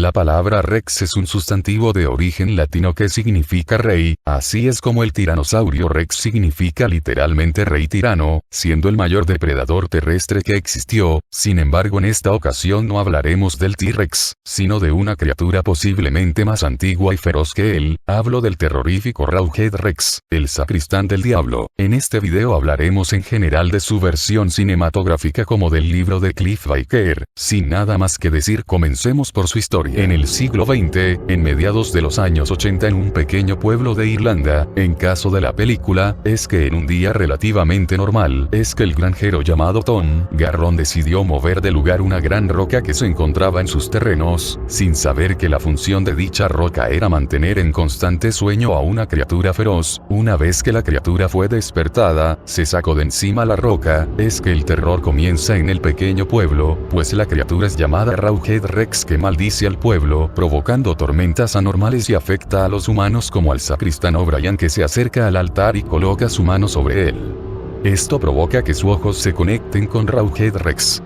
La palabra rex es un sustantivo de origen latino que significa rey, así es como el tiranosaurio rex significa literalmente rey tirano, siendo el mayor depredador terrestre que existió. Sin embargo, en esta ocasión no hablaremos del T-Rex, sino de una criatura posiblemente más antigua y feroz que él. Hablo del terrorífico Rawhead Rex, el sacristán del diablo. En este video hablaremos en general de su versión cinematográfica como del libro de Clive Barker. Sin nada más que decir, comencemos por su historia. En el siglo XX, en mediados de los años 80, en un pequeño pueblo de Irlanda, en caso de la película, es que en un día relativamente normal, es que el granjero llamado Tom Garrón decidió mover de lugar una gran roca que se encontraba en sus terrenos, sin saber que la función de dicha roca era mantener en constante sueño a una criatura feroz. Una vez que la criatura fue despertada, se sacó de encima la roca. Es que el terror comienza en el pequeño pueblo, pues la criatura es llamada Rawhead Rex, que maldice al pueblo, provocando tormentas anormales y afecta a los humanos como al sacristán O'Brien, que se acerca al altar y coloca su mano sobre él. Esto provoca que sus ojos se conecten con Rawhead Rex.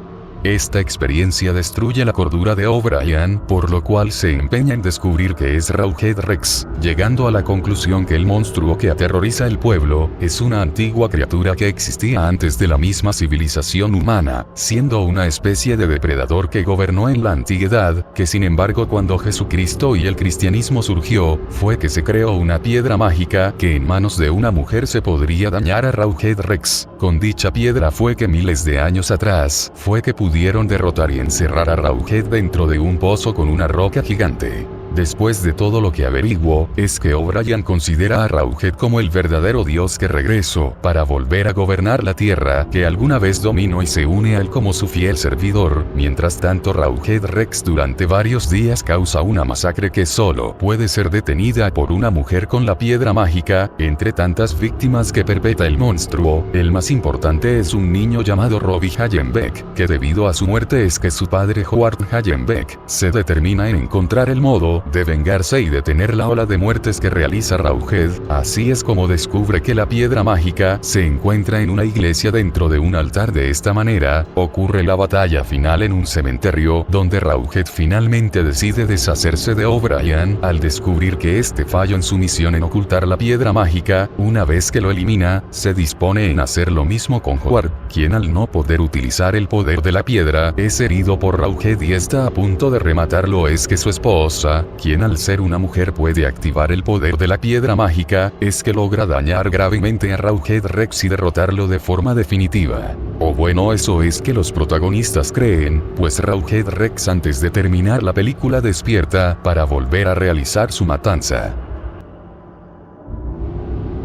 Esta experiencia destruye la cordura de O'Brien, por lo cual se empeña en descubrir qué es Rawhead Rex, llegando a la conclusión que el monstruo que aterroriza el pueblo es una antigua criatura que existía antes de la misma civilización humana, siendo una especie de depredador que gobernó en la antigüedad, que sin embargo cuando Jesucristo y el cristianismo surgió, fue que se creó una piedra mágica que en manos de una mujer se podría dañar a Rawhead Rex. Con dicha piedra fue que miles de años atrás, fue que pudieron derrotar y encerrar a Rawhead dentro de un pozo con una roca gigante. Después de todo lo que averiguó, es que O'Brien considera a Rawhead como el verdadero dios que regresó para volver a gobernar la tierra que alguna vez dominó, y se une a él como su fiel servidor. Mientras tanto, Rawhead Rex durante varios días causa una masacre que solo puede ser detenida por una mujer con la piedra mágica. Entre tantas víctimas que perpetra el monstruo, el más importante es un niño llamado Robbie Hallenbeck, que debido a su muerte es que su padre Howard Hallenbeck se determina en encontrar el modo de vengarse y detener la ola de muertes que realiza Rawhead. Así es como descubre que la piedra mágica se encuentra en una iglesia dentro de un altar. De esta manera, ocurre la batalla final en un cementerio, donde Rawhead finalmente decide deshacerse de O'Brien al descubrir que este falló en su misión en ocultar la piedra mágica. Una vez que lo elimina, se dispone en hacer lo mismo con Howard, quien al no poder utilizar el poder de la piedra, es herido por Rawhead y está a punto de rematarlo. Es que su esposa, quien al ser una mujer puede activar el poder de la piedra mágica, es que logra dañar gravemente a Rawhead Rex y derrotarlo de forma definitiva. O bueno, eso es que los protagonistas creen, pues Rawhead Rex antes de terminar la película despierta para volver a realizar su matanza.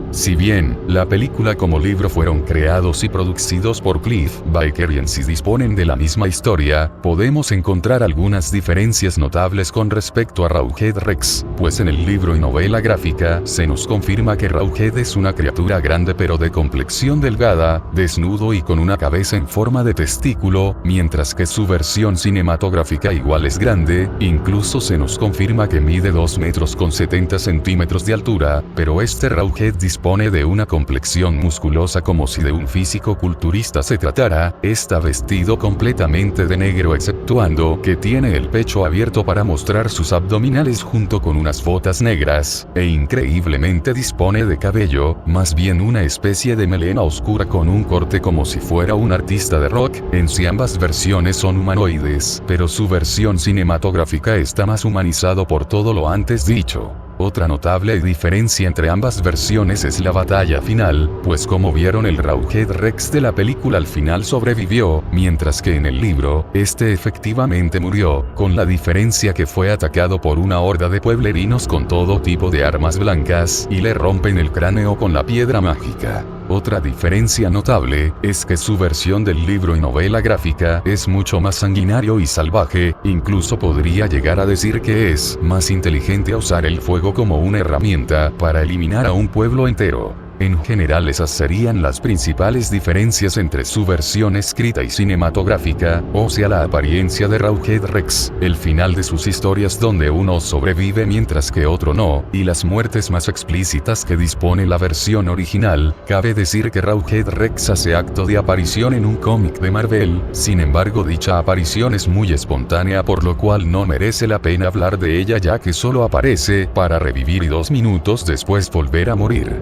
Si bien, la película como libro fueron creados y producidos por Clive Barker y en sí disponen de la misma historia, podemos encontrar algunas diferencias notables con respecto a Rawhead Rex, pues en el libro y novela gráfica, se nos confirma que Rawhead es una criatura grande pero de complexión delgada, desnudo y con una cabeza en forma de testículo, mientras que su versión cinematográfica igual es grande. Incluso se nos confirma que mide 2 metros con 70 centímetros de altura, pero este Rawhead dispone de una complexión musculosa como si de un físico culturista se tratara. Está vestido completamente de negro exceptuando que tiene el pecho abierto para mostrar sus abdominales junto con unas botas negras, e increíblemente dispone de cabello, más bien una especie de melena oscura con un corte como si fuera un artista de rock. En sí ambas versiones son humanoides, pero su versión cinematográfica está más humanizado por todo lo antes dicho. Otra notable diferencia entre ambas versiones es la batalla final, pues como vieron, el Rawhead Rex de la película al final sobrevivió, mientras que en el libro, este efectivamente murió, con la diferencia que fue atacado por una horda de pueblerinos con todo tipo de armas blancas, y le rompen el cráneo con la piedra mágica. Otra diferencia notable es que su versión del libro y novela gráfica es mucho más sanguinario y salvaje, incluso podría llegar a decir que es más inteligente a usar el fuego como una herramienta para eliminar a un pueblo entero. En general esas serían las principales diferencias entre su versión escrita y cinematográfica, o sea la apariencia de Rawhead Rex, el final de sus historias donde uno sobrevive mientras que otro no, y las muertes más explícitas que dispone la versión original. Cabe decir que Rawhead Rex hace acto de aparición en un cómic de Marvel, sin embargo dicha aparición es muy espontánea por lo cual no merece la pena hablar de ella ya que solo aparece para revivir y 2 minutos después volver a morir.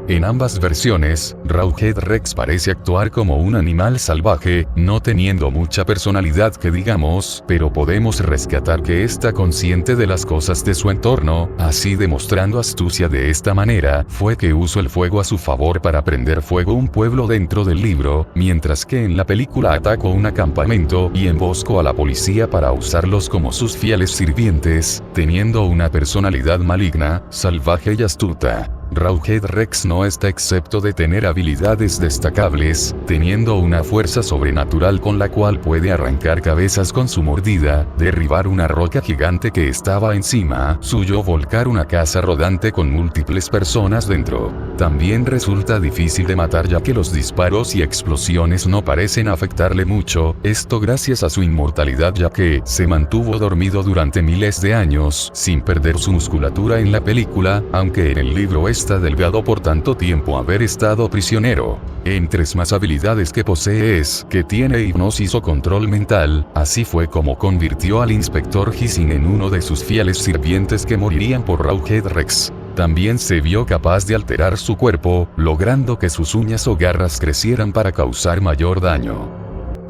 En ambas versiones, Rawhead Rex parece actuar como un animal salvaje, no teniendo mucha personalidad que digamos, pero podemos rescatar que está consciente de las cosas de su entorno, así demostrando astucia de esta manera, fue que usó el fuego a su favor para prender fuego un pueblo dentro del libro, mientras que en la película atacó un acampamento y emboscó a la policía para usarlos como sus fieles sirvientes, teniendo una personalidad maligna, salvaje y astuta. Rawhead Rex no está excepto de tener habilidades destacables, teniendo una fuerza sobrenatural con la cual puede arrancar cabezas con su mordida, derribar una roca gigante que estaba encima suyo, volcar una casa rodante con múltiples personas dentro. También resulta difícil de matar ya que los disparos y explosiones no parecen afectarle mucho, esto gracias a su inmortalidad ya que se mantuvo dormido durante miles de años sin perder su musculatura en la película, aunque en el libro está delgado por tanto tiempo haber estado prisionero. Entre más habilidades que posee es que tiene hipnosis o control mental, así fue como convirtió al inspector Hissing en uno de sus fieles sirvientes que morirían por Rawhead Rex. También se vio capaz de alterar su cuerpo, logrando que sus uñas o garras crecieran para causar mayor daño.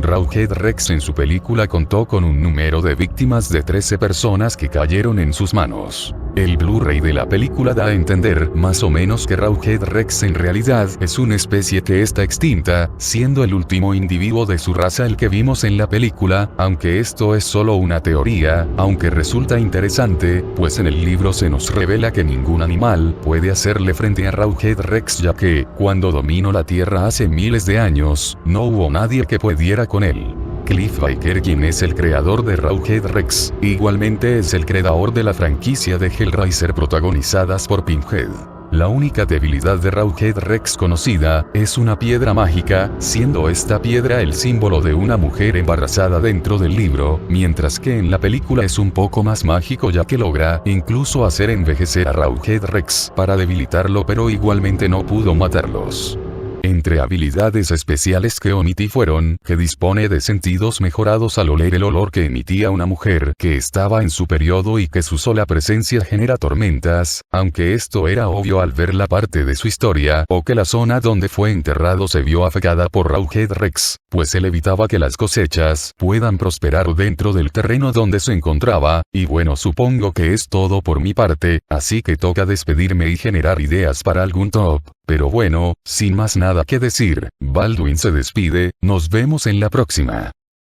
Rawhead Rex en su película contó con un número de víctimas de 13 personas que cayeron en sus manos. El Blu-ray de la película da a entender más o menos que Rawhead Rex en realidad es una especie que está extinta, siendo el último individuo de su raza el que vimos en la película, aunque esto es solo una teoría, aunque resulta interesante, pues en el libro se nos revela que ningún animal puede hacerle frente a Rawhead Rex ya que, cuando dominó la Tierra hace miles de años, no hubo nadie que pudiera con él. Cliff Barker, quien es el creador de Rawhead Rex, igualmente es el creador de la franquicia de Hellraiser protagonizadas por Pinhead. La única debilidad de Rawhead Rex conocida es una piedra mágica, siendo esta piedra el símbolo de una mujer embarazada dentro del libro, mientras que en la película es un poco más mágico ya que logra incluso hacer envejecer a Rawhead Rex para debilitarlo, pero igualmente no pudo matarlos. Entre habilidades especiales que omití fueron que dispone de sentidos mejorados al oler el olor que emitía una mujer que estaba en su periodo y que su sola presencia genera tormentas, aunque esto era obvio al ver la parte de su historia o que la zona donde fue enterrado se vio afectada por Rawhead Rex, pues él evitaba que las cosechas puedan prosperar dentro del terreno donde se encontraba, y bueno, supongo que es todo por mi parte, así que toca despedirme y generar ideas para algún top. Pero bueno, sin más nada que decir, Baldwin se despide, nos vemos en la próxima.